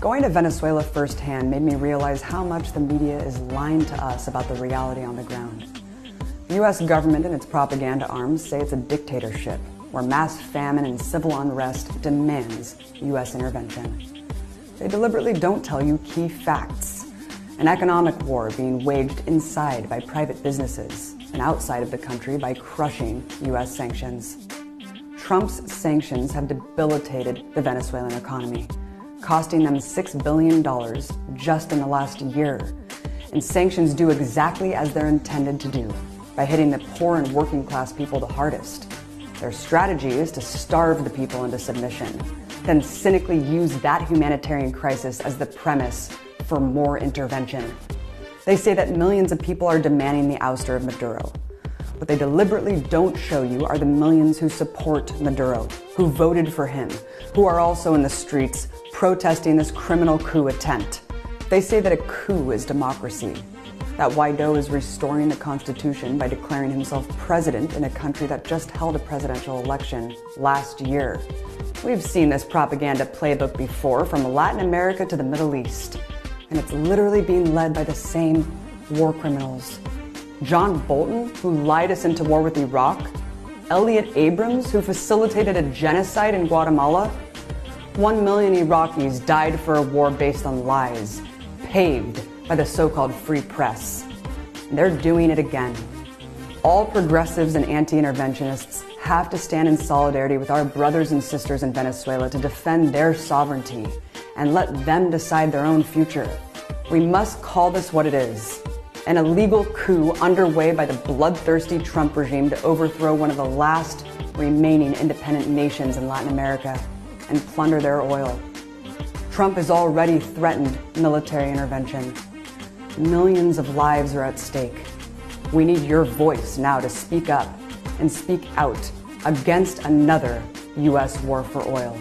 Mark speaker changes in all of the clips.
Speaker 1: Going to Venezuela firsthand made me realize how much the media is lying to us about the reality on the ground. The U.S. government and its propaganda arms say it's a dictatorship where mass famine and civil unrest demands U.S. intervention. They deliberately don't tell you key facts. An economic war being waged inside by private businesses and outside of the country by crushing U.S. sanctions. Trump's sanctions have debilitated the Venezuelan economy, costing them $6 billion just in the last year. And sanctions do exactly as they're intended to do, by hitting the poor and working class people the hardest. Their strategy is to starve the people into submission, then cynically use that humanitarian crisis as the premise for more intervention. They say that millions of people are demanding the ouster of Maduro. What they deliberately don't show you are the millions who support Maduro, who voted for him, who are also in the streets protesting this criminal coup attempt. They say that a coup is democracy, that Guaido is restoring the Constitution by declaring himself president in a country that just held a presidential election last year. We've seen this propaganda playbook before, from Latin America to the Middle East, and it's literally being led by the same war criminals. John Bolton, who lied us into war with Iraq, Elliot Abrams, who facilitated a genocide in Guatemala. 1 million Iraqis died for a war based on lies, paved by the so-called free press. And they're doing it again. All progressives and anti-interventionists have to stand in solidarity with our brothers and sisters in Venezuela to defend their sovereignty and let them decide their own future. We must call this what it is: an illegal coup underway by the bloodthirsty Trump regime to overthrow one of the last remaining independent nations in Latin America and plunder their oil. Trump has already threatened military intervention. Millions of lives are at stake. We need your voice now to speak up and speak out against another U.S. war for oil.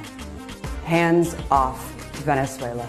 Speaker 1: Hands off Venezuela.